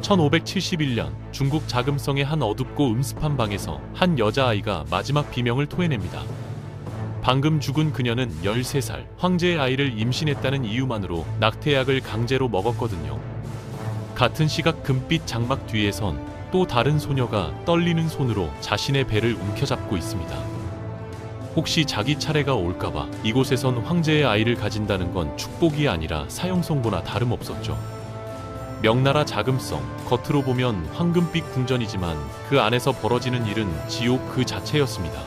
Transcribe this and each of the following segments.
1571년 중국 자금성의 한 어둡고 음습한 방에서 한 여자아이가 마지막 비명을 토해냅니다. 방금 죽은 그녀는 13살 황제의 아이를 임신했다는 이유만으로 낙태약을 강제로 먹었거든요. 같은 시각 금빛 장막 뒤에선 또 다른 소녀가 떨리는 손으로 자신의 배를 움켜잡고 있습니다. 혹시 자기 차례가 올까봐 이곳에선 황제의 아이를 가진다는 건 축복이 아니라 사형선고나 다름없었죠. 명나라 자금성, 겉으로 보면 황금빛 궁전이지만 그 안에서 벌어지는 일은 지옥 그 자체였습니다.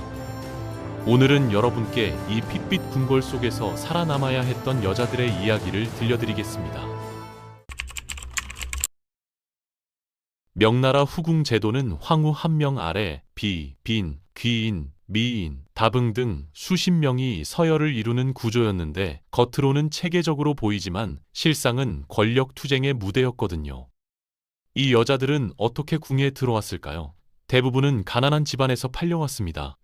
오늘은 여러분께 이 핏빛 궁궐 속에서 살아남아야 했던 여자들의 이야기를 들려드리겠습니다. 명나라 후궁 제도는 황후 한 명 아래 비, 빈, 귀인, 미인, 다붕 등 수십 명이 서열을 이루는 구조였는데 겉으로는 체계적으로 보이지만 실상은 권력 투쟁의 무대였거든요. 이 여자들은 어떻게 궁에 들어왔을까요? 대부분은 가난한 집안에서 팔려왔습니다.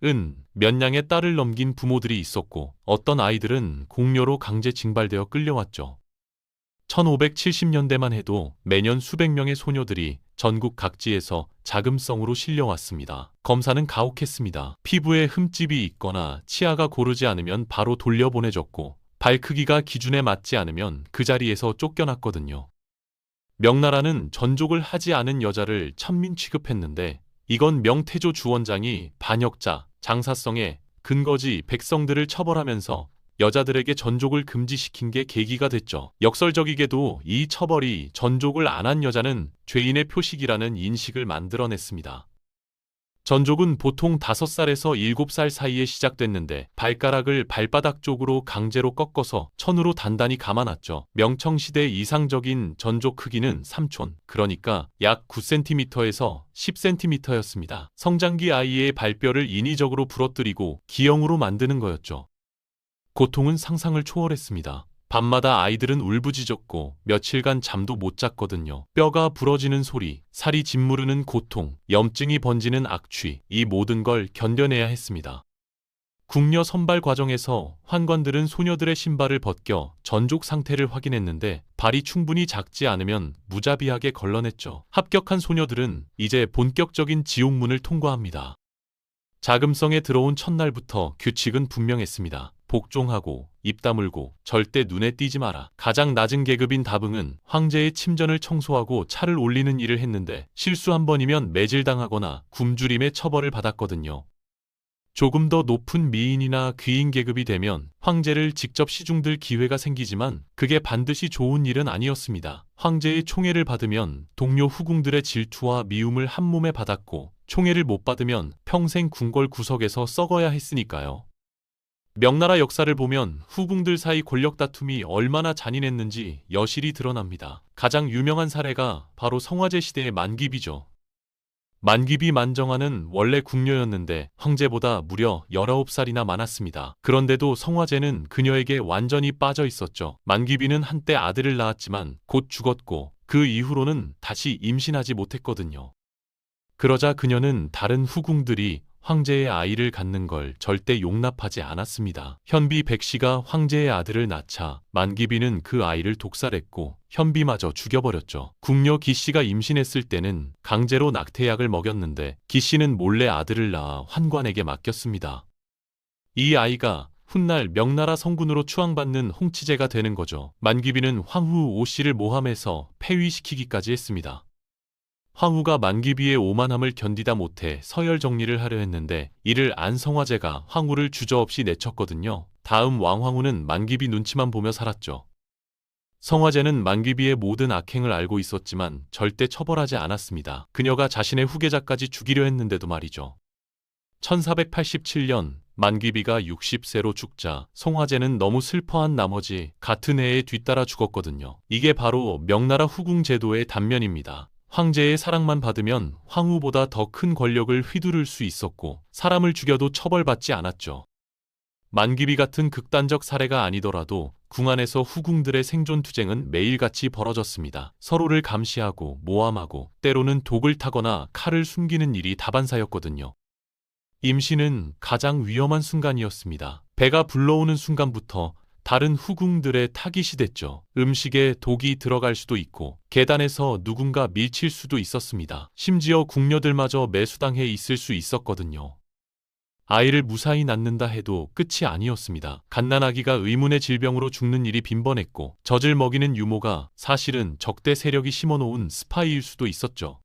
몇 냥의 딸을 넘긴 부모들이 있었고 어떤 아이들은 공료로 강제 징발되어 끌려왔죠. 1570년대만 해도 매년 수백 명의 소녀들이 전국 각지에서 자금성으로 실려왔습니다. 검사는 가혹했습니다. 피부에 흠집이 있거나 치아가 고르지 않으면 바로 돌려보내졌고 발 크기가 기준에 맞지 않으면 그 자리에서 쫓겨났거든요. 명나라는 전족을 하지 않은 여자를 천민 취급했는데 이건 명태조 주원장이 반역자, 장사성의 근거지 백성들을 처벌하면서 여자들에게 전족을 금지시킨 게 계기가 됐죠. 역설적이게도 이 처벌이 전족을 안 한 여자는 죄인의 표식이라는 인식을 만들어냈습니다. 전족은 보통 5살에서 7살 사이에 시작됐는데 발가락을 발바닥 쪽으로 강제로 꺾어서 천으로 단단히 감아놨죠. 명청시대 이상적인 전족 크기는 3촌, 그러니까 약 9cm에서 10cm였습니다. 성장기 아이의 발뼈를 인위적으로 부러뜨리고 기형으로 만드는 거였죠. 고통은 상상을 초월했습니다. 밤마다 아이들은 울부짖었고 며칠간 잠도 못 잤거든요. 뼈가 부러지는 소리, 살이 짓무르는 고통, 염증이 번지는 악취, 이 모든 걸 견뎌내야 했습니다. 궁녀 선발 과정에서 환관들은 소녀들의 신발을 벗겨 전족 상태를 확인했는데 발이 충분히 작지 않으면 무자비하게 걸러냈죠. 합격한 소녀들은 이제 본격적인 지옥문을 통과합니다. 자금성에 들어온 첫날부터 규칙은 분명했습니다. 복종하고 입 다물고 절대 눈에 띄지 마라. 가장 낮은 계급인 다붕은 황제의 침전을 청소하고 차를 올리는 일을 했는데 실수 한 번이면 매질당하거나 굶주림의 처벌을 받았거든요. 조금 더 높은 미인이나 귀인 계급이 되면 황제를 직접 시중들 기회가 생기지만 그게 반드시 좋은 일은 아니었습니다. 황제의 총애를 받으면 동료 후궁들의 질투와 미움을 한 몸에 받았고 총애를 못 받으면 평생 궁궐 구석에서 썩어야 했으니까요. 명나라 역사를 보면 후궁들 사이 권력 다툼이 얼마나 잔인했는지 여실히 드러납니다. 가장 유명한 사례가 바로 성화제 시대의 만기비죠. 만기비 만정화는 원래 궁녀였는데 황제보다 무려 19살이나 많았습니다. 그런데도 성화제는 그녀에게 완전히 빠져 있었죠. 만기비는 한때 아들을 낳았지만 곧 죽었고 그 이후로는 다시 임신하지 못했거든요. 그러자 그녀는 다른 후궁들이 황제의 아이를 갖는 걸 절대 용납하지 않았습니다. 현비 백씨가 황제의 아들을 낳자 만기비는 그 아이를 독살했고 현비마저 죽여버렸죠. 궁녀 기씨가 임신했을 때는 강제로 낙태약을 먹였는데 기씨는 몰래 아들을 낳아 환관에게 맡겼습니다. 이 아이가 훗날 명나라 성군으로 추앙받는 홍치제가 되는 거죠. 만기비는 황후 오씨를 모함해서 폐위시키기까지 했습니다. 황후가 만기비의 오만함을 견디다 못해 서열 정리를 하려 했는데 이를 안 성화제가 황후를 주저없이 내쳤거든요. 다음 왕황후는 만기비 눈치만 보며 살았죠. 성화제는 만기비의 모든 악행을 알고 있었지만 절대 처벌하지 않았습니다. 그녀가 자신의 후계자까지 죽이려 했는데도 말이죠. 1487년 만기비가 60세로 죽자 성화제는 너무 슬퍼한 나머지 같은 해에 뒤따라 죽었거든요. 이게 바로 명나라 후궁 제도의 단면입니다. 황제의 사랑만 받으면 황후보다 더 큰 권력을 휘두를 수 있었고 사람을 죽여도 처벌받지 않았죠. 만기비 같은 극단적 사례가 아니더라도 궁 안에서 후궁들의 생존 투쟁은 매일같이 벌어졌습니다. 서로를 감시하고 모함하고 때로는 독을 타거나 칼을 숨기는 일이 다반사였거든요. 임신은 가장 위험한 순간이었습니다. 배가 불러오는 순간부터 다른 후궁들의 타깃이 됐죠. 음식에 독이 들어갈 수도 있고 계단에서 누군가 밀칠 수도 있었습니다. 심지어 궁녀들마저 매수당해 있을 수 있었거든요. 아이를 무사히 낳는다 해도 끝이 아니었습니다. 갓난아기가 의문의 질병으로 죽는 일이 빈번했고 젖을 먹이는 유모가 사실은 적대 세력이 심어놓은 스파이일 수도 있었죠.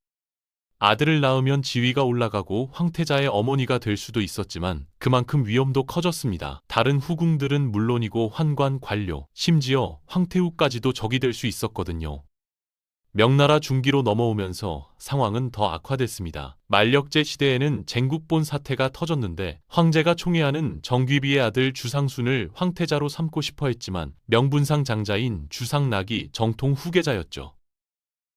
아들을 낳으면 지위가 올라가고 황태자의 어머니가 될 수도 있었지만 그만큼 위험도 커졌습니다. 다른 후궁들은 물론이고 환관, 관료, 심지어 황태후까지도 적이 될 수 있었거든요. 명나라 중기로 넘어오면서 상황은 더 악화됐습니다. 만력제 시대에는 쟁국본 사태가 터졌는데 황제가 총애하는 정귀비의 아들 주상순을 황태자로 삼고 싶어 했지만 명분상 장자인 주상낙이 정통 후계자였죠.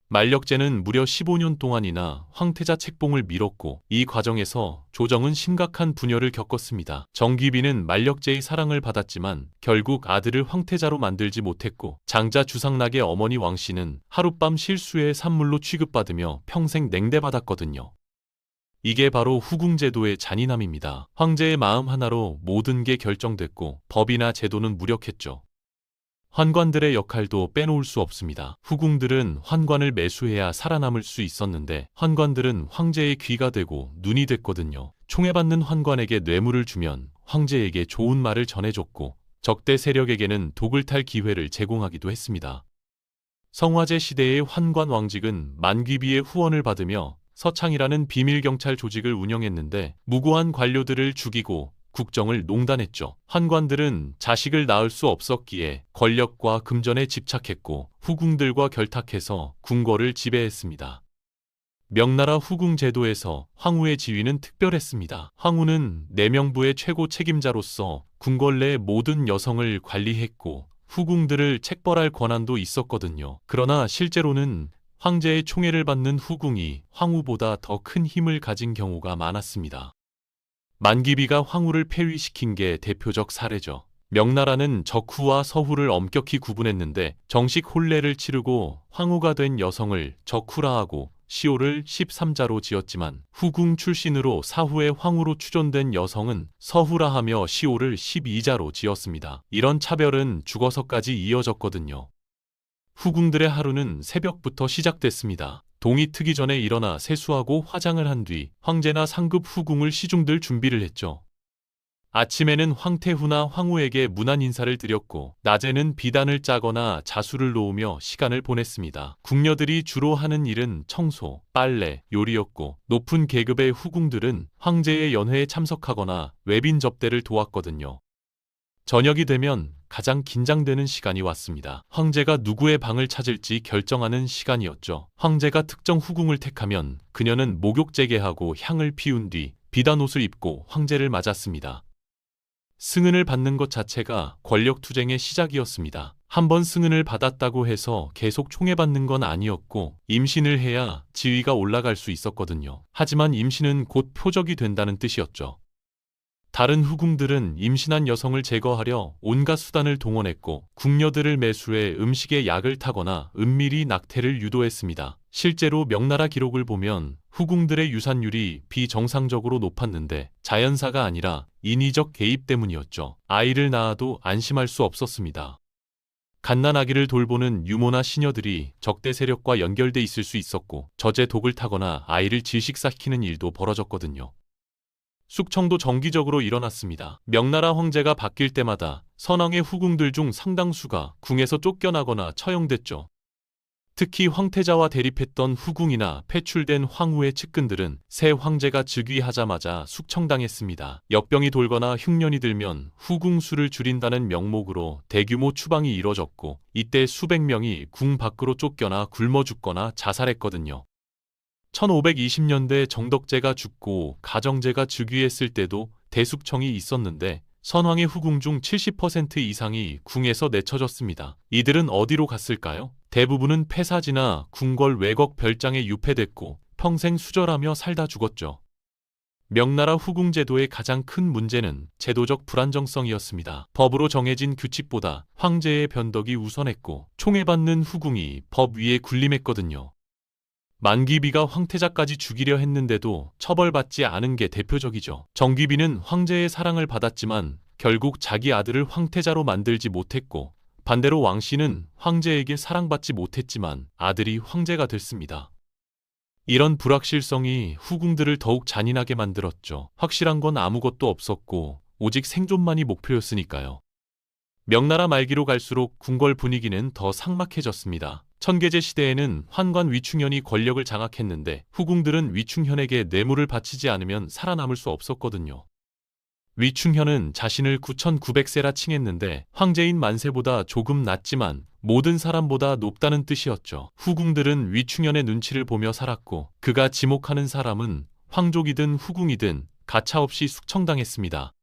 만력제는 무려 15년 동안이나 황태자 책봉을 미뤘고 이 과정에서 조정은 심각한 분열을 겪었습니다. 정귀비는 만력제의 사랑을 받았지만 결국 아들을 황태자로 만들지 못했고 장자 주상낙의 어머니 왕씨는 하룻밤 실수에 산물로 취급받으며 평생 냉대받았거든요. 이게 바로 후궁제도의 잔인함입니다. 황제의 마음 하나로 모든 게 결정됐고 법이나 제도는 무력했죠. 환관들의 역할도 빼놓을 수 없습니다. 후궁들은 환관을 매수해야 살아남을 수 있었는데 환관들은 황제의 귀가 되고 눈이 됐거든요. 총애받는 환관에게 뇌물을 주면 황제에게 좋은 말을 전해줬고 적대 세력에게는 독을 탈 기회를 제공하기도 했습니다. 성화제 시대의 환관 왕직은 만귀비의 후원을 받으며 서창이라는 비밀경찰 조직을 운영했는데 무고한 관료들을 죽이고 국정을 농단했죠. 환관들은 자식을 낳을 수 없었기에 권력과 금전에 집착했고 후궁들과 결탁해서 궁궐을 지배했습니다. 명나라 후궁 제도에서 황후의 지위는 특별했습니다. 황후는 내명부의 최고 책임자로서 궁궐 내 모든 여성을 관리했고 후궁들을 책벌할 권한도 있었거든요. 그러나 실제로는 황제의 총애를 받는 후궁이 황후보다 더 큰 힘을 가진 경우가 많았습니다. 만귀비가 황후를 폐위시킨 게 대표적 사례죠. 명나라는 적후와 서후를 엄격히 구분했는데 정식 혼례를 치르고 황후가 된 여성을 적후라 하고 시호를 13자로 지었지만 후궁 출신으로 사후에 황후로 추존된 여성은 서후라 하며 시호를 12자로 지었습니다. 이런 차별은 죽어서까지 이어졌거든요. 후궁들의 하루는 새벽부터 시작됐습니다. 동이 트기 전에 일어나 세수하고 화장을 한 뒤 황제나 상급 후궁을 시중들 준비를 했죠. 아침에는 황태후나 황후에게 문안 인사를 드렸고 낮에는 비단을 짜거나 자수를 놓으며 시간을 보냈습니다. 궁녀들이 주로 하는 일은 청소, 빨래, 요리였고 높은 계급의 후궁들은 황제의 연회에 참석하거나 외빈 접대를 도왔거든요. 저녁이 되면 가장 긴장되는 시간이 왔습니다. 황제가 누구의 방을 찾을지 결정하는 시간이었죠. 황제가 특정 후궁을 택하면 그녀는 목욕 재개하고 향을 피운 뒤 비단 옷을 입고 황제를 맞았습니다. 승은을 받는 것 자체가 권력 투쟁의 시작이었습니다. 한번 승은을 받았다고 해서 계속 총애받는 건 아니었고 임신을 해야 지위가 올라갈 수 있었거든요. 하지만 임신은 곧 표적이 된다는 뜻이었죠. 다른 후궁들은 임신한 여성을 제거하려 온갖 수단을 동원했고 궁녀들을 매수해 음식에 약을 타거나 은밀히 낙태를 유도했습니다. 실제로 명나라 기록을 보면 후궁들의 유산율이 비정상적으로 높았는데 자연사가 아니라 인위적 개입 때문이었죠. 아이를 낳아도 안심할 수 없었습니다. 갓난아기를 돌보는 유모나 시녀들이 적대 세력과 연결돼 있을 수 있었고 젖에 독을 타거나 아이를 질식시키는 일도 벌어졌거든요. 숙청도 정기적으로 일어났습니다. 명나라 황제가 바뀔 때마다 선왕의 후궁들 중 상당수가 궁에서 쫓겨나거나 처형됐죠. 특히 황태자와 대립했던 후궁이나 패출된 황후의 측근들은 새 황제가 즉위하자마자 숙청당했습니다. 역병이 돌거나 흉년이 들면 후궁 수를 줄인다는 명목으로 대규모 추방이 이뤄졌고 이때 수백 명이 궁 밖으로 쫓겨나 굶어 죽거나 자살했거든요. 1520년대 정덕제가 죽고 가정제가 즉위했을 때도 대숙청이 있었는데 선왕의 후궁 중 70% 이상이 궁에서 내쳐졌습니다. 이들은 어디로 갔을까요? 대부분은 폐사지나 궁궐 외곽 별장에 유폐됐고 평생 수절하며 살다 죽었죠. 명나라 후궁 제도의 가장 큰 문제는 제도적 불안정성이었습니다. 법으로 정해진 규칙보다 황제의 변덕이 우선했고 총애받는 후궁이 법 위에 군림했거든요. 만귀비가 황태자까지 죽이려 했는데도 처벌받지 않은 게 대표적이죠. 정귀비는 황제의 사랑을 받았지만 결국 자기 아들을 황태자로 만들지 못했고, 반대로 왕씨는 황제에게 사랑받지 못했지만 아들이 황제가 됐습니다. 이런 불확실성이 후궁들을 더욱 잔인하게 만들었죠. 확실한 건 아무것도 없었고 오직 생존만이 목표였으니까요. 명나라 말기로 갈수록 궁궐 분위기는 더 삭막해졌습니다. 천계제 시대에는 환관 위충현이 권력을 장악했는데 후궁들은 위충현에게 뇌물을 바치지 않으면 살아남을 수 없었거든요. 위충현은 자신을 9,900세라 칭했는데 황제인 만세보다 조금 낮지만 모든 사람보다 높다는 뜻이었죠. 후궁들은 위충현의 눈치를 보며 살았고 그가 지목하는 사람은 황족이든 후궁이든 가차없이 숙청당했습니다.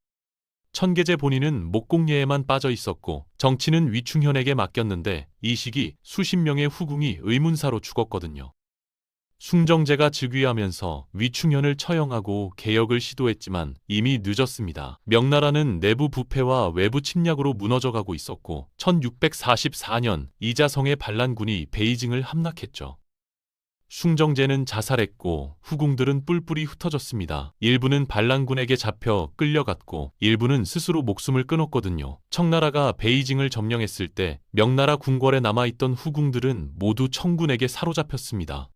천계제 본인은 목공예에만 빠져 있었고 정치는 위충현에게 맡겼는데 이 시기 수십 명의 후궁이 의문사로 죽었거든요. 숭정제가 즉위하면서 위충현을 처형하고 개혁을 시도했지만 이미 늦었습니다. 명나라는 내부 부패와 외부 침략으로 무너져가고 있었고 1644년 이자성의 반란군이 베이징을 함락했죠. 숭정제는 자살했고 후궁들은 뿔뿔이 흩어졌습니다. 일부는 반란군에게 잡혀 끌려갔고 일부는 스스로 목숨을 끊었거든요. 청나라가 베이징을 점령했을 때 명나라 궁궐에 남아있던 후궁들은 모두 청군에게 사로잡혔습니다.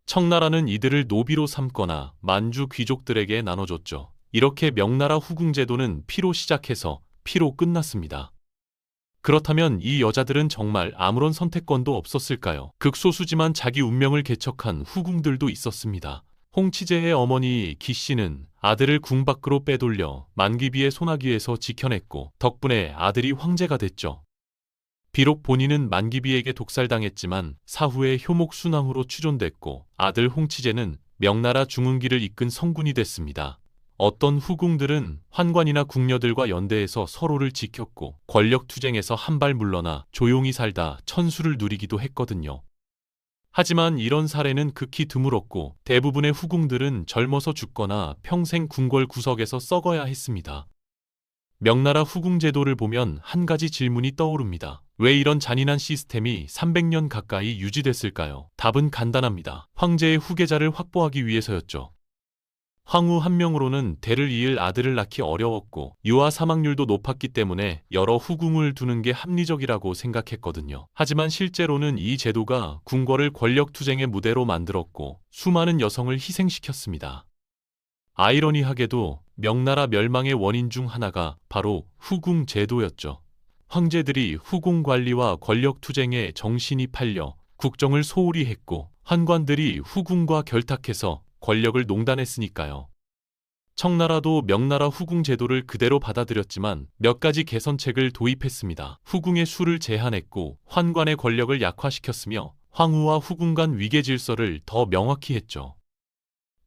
청나라는 이들을 노비로 삼거나 만주 귀족들에게 나눠줬죠. 이렇게 명나라 후궁제도는 피로 시작해서 피로 끝났습니다. 그렇다면 이 여자들은 정말 아무런 선택권도 없었을까요? 극소수지만 자기 운명을 개척한 후궁들도 있었습니다. 홍치제의 어머니 기씨는 아들을 궁 밖으로 빼돌려 만기비의 소나기에서 지켜냈고 덕분에 아들이 황제가 됐죠. 비록 본인은 만기비에게 독살당했지만 사후에 효목순왕후로 추존됐고 아들 홍치제는 명나라 중흥기를 이끈 성군이 됐습니다. 어떤 후궁들은 환관이나 궁녀들과 연대해서 서로를 지켰고 권력투쟁에서 한 발 물러나 조용히 살다 천수를 누리기도 했거든요. 하지만 이런 사례는 극히 드물었고 대부분의 후궁들은 젊어서 죽거나 평생 궁궐 구석에서 썩어야 했습니다. 명나라 후궁 제도를 보면 한 가지 질문이 떠오릅니다. 왜 이런 잔인한 시스템이 300년 가까이 유지됐을까요? 답은 간단합니다. 황제의 후계자를 확보하기 위해서였죠. 황후 한 명으로는 대를 이을 아들을 낳기 어려웠고 유아 사망률도 높았기 때문에 여러 후궁을 두는 게 합리적이라고 생각했거든요. 하지만 실제로는 이 제도가 궁궐을 권력투쟁의 무대로 만들었고 수많은 여성을 희생시켰습니다. 아이러니하게도 명나라 멸망의 원인 중 하나가 바로 후궁 제도였죠. 황제들이 후궁 관리와 권력 투쟁에 정신이 팔려 국정을 소홀히 했고 환관들이 후궁과 결탁해서 권력을 농단했으니까요. 청나라도 명나라 후궁 제도를 그대로 받아들였지만 몇 가지 개선책을 도입했습니다. 후궁의 수를 제한했고 환관의 권력을 약화시켰으며 황후와 후궁 간 위계 질서를 더 명확히 했죠.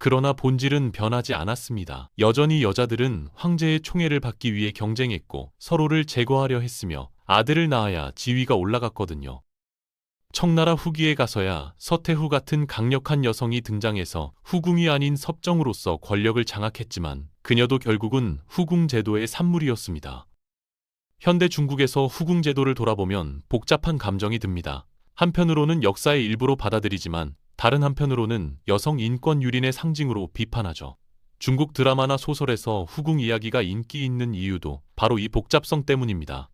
그러나 본질은 변하지 않았습니다. 여전히 여자들은 황제의 총애를 받기 위해 경쟁했고 서로를 제거하려 했으며 아들을 낳아야 지위가 올라갔거든요. 청나라 후기에 가서야 서태후 같은 강력한 여성이 등장해서 후궁이 아닌 섭정으로서 권력을 장악했지만 그녀도 결국은 후궁 제도의 산물이었습니다. 현대 중국에서 후궁 제도를 돌아보면 복잡한 감정이 듭니다. 한편으로는 역사의 일부로 받아들이지만 다른 한편으로는 여성 인권 유린의 상징으로 비판하죠. 중국 드라마나 소설에서 후궁 이야기가 인기 있는 이유도 바로 이 복잡성 때문입니다.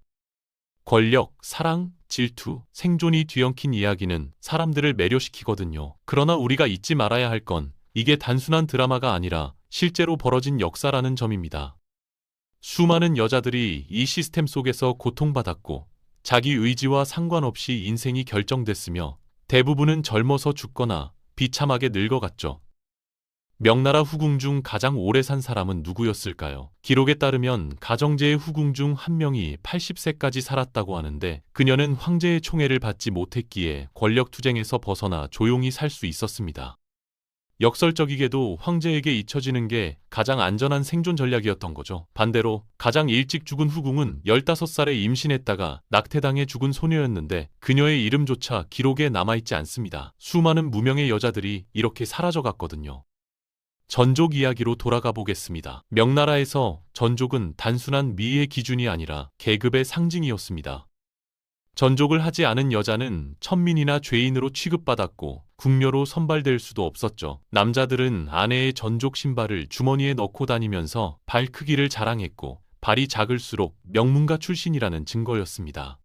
권력, 사랑, 질투, 생존이 뒤엉킨 이야기는 사람들을 매료시키거든요. 그러나 우리가 잊지 말아야 할 건 이게 단순한 드라마가 아니라 실제로 벌어진 역사라는 점입니다. 수많은 여자들이 이 시스템 속에서 고통받았고 자기 의지와 상관없이 인생이 결정됐으며 대부분은 젊어서 죽거나 비참하게 늙어갔죠. 명나라 후궁 중 가장 오래 산 사람은 누구였을까요? 기록에 따르면 가정제의 후궁 중 한 명이 80세까지 살았다고 하는데 그녀는 황제의 총애를 받지 못했기에 권력투쟁에서 벗어나 조용히 살 수 있었습니다. 역설적이게도 황제에게 잊혀지는 게 가장 안전한 생존 전략이었던 거죠. 반대로 가장 일찍 죽은 후궁은 15살에 임신했다가 낙태당해 죽은 소녀였는데 그녀의 이름조차 기록에 남아있지 않습니다. 수많은 무명의 여자들이 이렇게 사라져갔거든요. 전족 이야기로 돌아가 보겠습니다. 명나라에서 전족은 단순한 미의 기준이 아니라 계급의 상징이었습니다. 전족을 하지 않은 여자는 천민이나 죄인으로 취급받았고 궁녀로 선발될 수도 없었죠. 남자들은 아내의 전족 신발을 주머니에 넣고 다니면서 발 크기를 자랑했고 발이 작을수록 명문가 출신이라는 증거였습니다.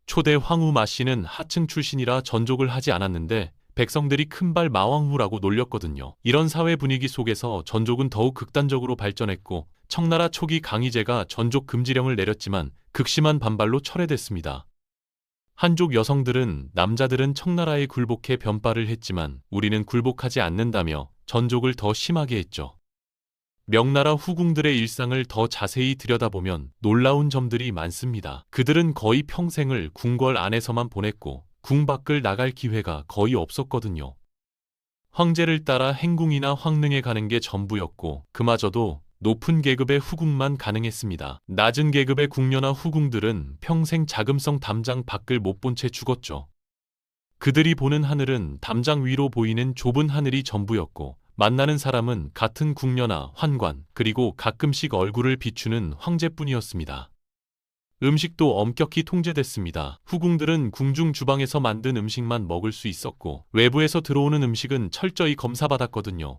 초대 황후 마씨는 하층 출신이라 전족을 하지 않았는데 백성들이 큰발 마왕후라고 놀렸거든요. 이런 사회 분위기 속에서 전족은 더욱 극단적으로 발전했고 청나라 초기 강희제가 전족 금지령을 내렸지만 극심한 반발로 철회됐습니다. 한족 여성들은 남자들은 청나라에 굴복해 변발을 했지만 우리는 굴복하지 않는다며 전족을 더 심하게 했죠. 명나라 후궁들의 일상을 더 자세히 들여다보면 놀라운 점들이 많습니다. 그들은 거의 평생을 궁궐 안에서만 보냈고 궁 밖을 나갈 기회가 거의 없었거든요. 황제를 따라 행궁이나 황릉에 가는 게 전부였고 그마저도 높은 계급의 후궁만 가능했습니다. 낮은 계급의 궁녀나 후궁들은 평생 자금성 담장 밖을 못 본 채 죽었죠. 그들이 보는 하늘은 담장 위로 보이는 좁은 하늘이 전부였고 만나는 사람은 같은 궁녀나 환관 그리고 가끔씩 얼굴을 비추는 황제뿐이었습니다. 음식도 엄격히 통제됐습니다. 후궁들은 궁중 주방에서 만든 음식만 먹을 수 있었고 외부에서 들어오는 음식은 철저히 검사받았거든요.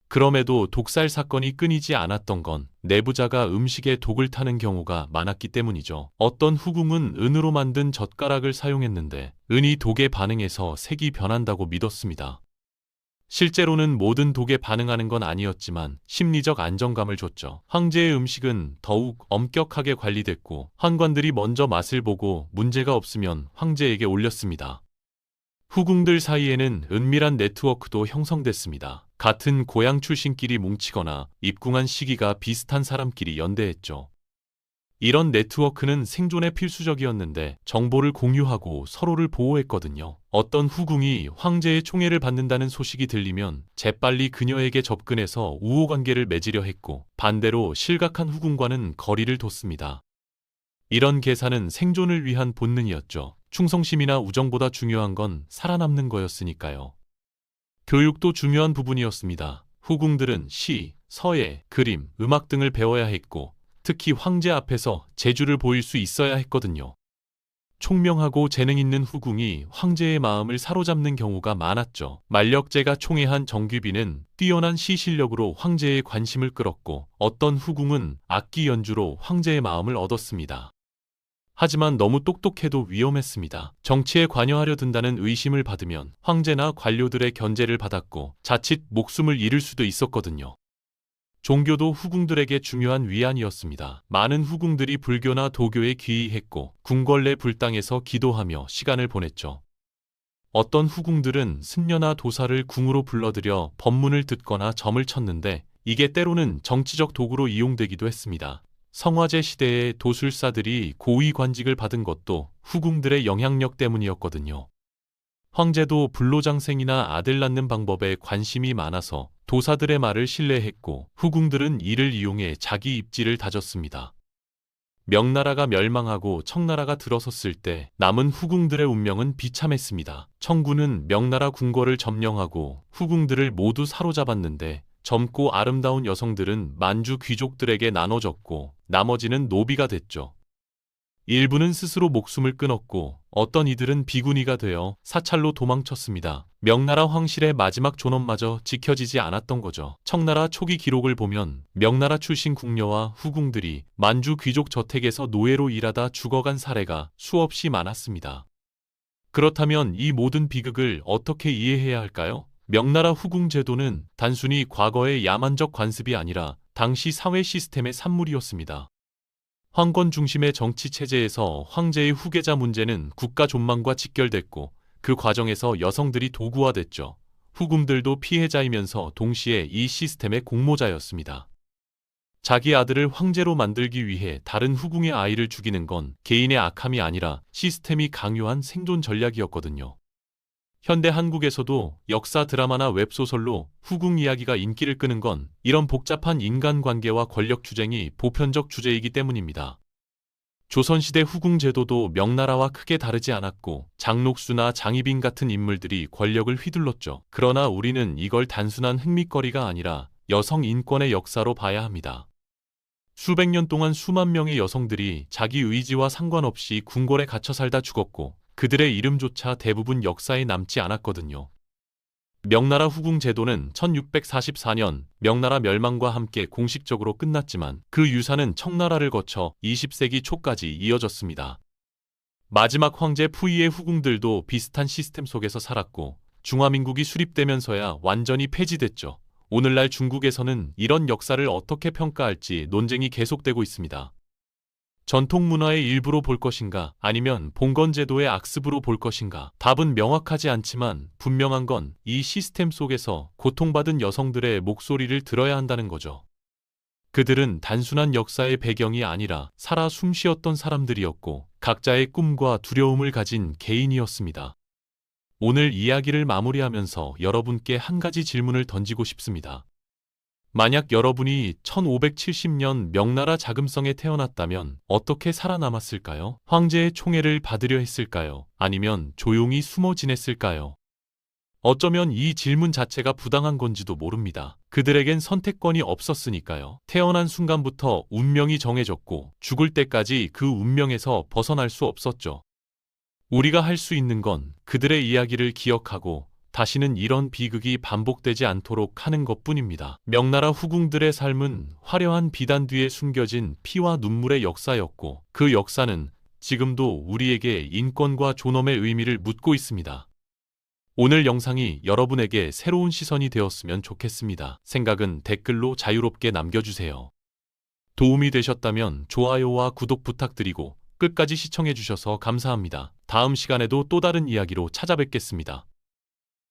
그럼에도 독살 사건이 끊이지 않았던 건 내부자가 음식에 독을 타는 경우가 많았기 때문이죠. 어떤 후궁은 은으로 만든 젓가락을 사용했는데 은이 독에 반응해서 색이 변한다고 믿었습니다. 실제로는 모든 독에 반응하는 건 아니었지만 심리적 안정감을 줬죠. 황제의 음식은 더욱 엄격하게 관리됐고 환관들이 먼저 맛을 보고 문제가 없으면 황제에게 올렸습니다. 후궁들 사이에는 은밀한 네트워크도 형성됐습니다. 같은 고향 출신끼리 뭉치거나 입궁한 시기가 비슷한 사람끼리 연대했죠. 이런 네트워크는 생존에 필수적이었는데 정보를 공유하고 서로를 보호했거든요. 어떤 후궁이 황제의 총애를 받는다는 소식이 들리면 재빨리 그녀에게 접근해서 우호관계를 맺으려 했고 반대로 실각한 후궁과는 거리를 뒀습니다. 이런 계산은 생존을 위한 본능이었죠. 충성심이나 우정보다 중요한 건 살아남는 거였으니까요. 교육도 중요한 부분이었습니다. 후궁들은 시, 서예, 그림, 음악 등을 배워야 했고 특히 황제 앞에서 재주를 보일 수 있어야 했거든요. 총명하고 재능 있는 후궁이 황제의 마음을 사로잡는 경우가 많았죠. 만력제가 총애한 정규비는 뛰어난 시 실력으로 황제의 관심을 끌었고 어떤 후궁은 악기 연주로 황제의 마음을 얻었습니다. 하지만 너무 똑똑해도 위험했습니다. 정치에 관여하려 든다는 의심을 받으면 황제나 관료들의 견제를 받았고 자칫 목숨을 잃을 수도 있었거든요. 종교도 후궁들에게 중요한 위안이었습니다. 많은 후궁들이 불교나 도교에 귀의했고 궁궐 내 불당에서 기도하며 시간을 보냈죠. 어떤 후궁들은 승려나 도사를 궁으로 불러들여 법문을 듣거나 점을 쳤는데 이게 때로는 정치적 도구로 이용되기도 했습니다. 성화제 시대에 도술사들이 고위 관직을 받은 것도 후궁들의 영향력 때문이었거든요. 황제도 불로장생이나 아들 낳는 방법에 관심이 많아서 도사들의 말을 신뢰했고 후궁들은 이를 이용해 자기 입지를 다졌습니다. 명나라가 멸망하고 청나라가 들어섰을 때 남은 후궁들의 운명은 비참했습니다. 청군은 명나라 궁궐을 점령하고 후궁들을 모두 사로잡았는데 젊고 아름다운 여성들은 만주 귀족들에게 나눠졌고 나머지는 노비가 됐죠. 일부는 스스로 목숨을 끊었고 어떤 이들은 비구니가 되어 사찰로 도망쳤습니다. 명나라 황실의 마지막 존엄마저 지켜지지 않았던 거죠. 청나라 초기 기록을 보면 명나라 출신 궁녀와 후궁들이 만주 귀족 저택에서 노예로 일하다 죽어간 사례가 수없이 많았습니다. 그렇다면 이 모든 비극을 어떻게 이해해야 할까요? 명나라 후궁 제도는 단순히 과거의 야만적 관습이 아니라 당시 사회 시스템의 산물이었습니다. 황권 중심의 정치 체제에서 황제의 후계자 문제는 국가 존망과 직결됐고 그 과정에서 여성들이 도구화됐죠. 후궁들도 피해자이면서 동시에 이 시스템의 공모자였습니다. 자기 아들을 황제로 만들기 위해 다른 후궁의 아이를 죽이는 건 개인의 악함이 아니라 시스템이 강요한 생존 전략이었거든요. 현대 한국에서도 역사 드라마나 웹소설로 후궁 이야기가 인기를 끄는 건 이런 복잡한 인간관계와 권력 투쟁이 보편적 주제이기 때문입니다. 조선시대 후궁 제도도 명나라와 크게 다르지 않았고 장록수나 장희빈 같은 인물들이 권력을 휘둘렀죠. 그러나 우리는 이걸 단순한 흥미거리가 아니라 여성 인권의 역사로 봐야 합니다. 수백 년 동안 수만 명의 여성들이 자기 의지와 상관없이 궁궐에 갇혀 살다 죽었고 그들의 이름조차 대부분 역사에 남지 않았거든요. 명나라 후궁 제도는 1644년 명나라 멸망과 함께 공식적으로 끝났지만 그 유산은 청나라를 거쳐 20세기 초까지 이어졌습니다. 마지막 황제 푸이의 후궁들도 비슷한 시스템 속에서 살았고 중화민국이 수립되면서야 완전히 폐지됐죠. 오늘날 중국에서는 이런 역사를 어떻게 평가할지 논쟁이 계속되고 있습니다. 전통 문화의 일부로 볼 것인가 아니면 봉건제도의 악습으로 볼 것인가 답은 명확하지 않지만 분명한 건 이 시스템 속에서 고통받은 여성들의 목소리를 들어야 한다는 거죠. 그들은 단순한 역사의 배경이 아니라 살아 숨쉬었던 사람들이었고 각자의 꿈과 두려움을 가진 개인이었습니다. 오늘 이야기를 마무리하면서 여러분께 한 가지 질문을 던지고 싶습니다. 만약 여러분이 1570년 명나라 자금성에 태어났다면 어떻게 살아남았을까요? 황제의 총애를 받으려 했을까요? 아니면 조용히 숨어 지냈을까요? 어쩌면 이 질문 자체가 부당한 건지도 모릅니다. 그들에겐 선택권이 없었으니까요. 태어난 순간부터 운명이 정해졌고 죽을 때까지 그 운명에서 벗어날 수 없었죠. 우리가 할 수 있는 건 그들의 이야기를 기억하고 다시는 이런 비극이 반복되지 않도록 하는 것뿐입니다. 명나라 후궁들의 삶은 화려한 비단 뒤에 숨겨진 피와 눈물의 역사였고 그 역사는 지금도 우리에게 인권과 존엄의 의미를 묻고 있습니다. 오늘 영상이 여러분에게 새로운 시선이 되었으면 좋겠습니다. 생각은 댓글로 자유롭게 남겨주세요. 도움이 되셨다면 좋아요와 구독 부탁드리고 끝까지 시청해주셔서 감사합니다. 다음 시간에도 또 다른 이야기로 찾아뵙겠습니다.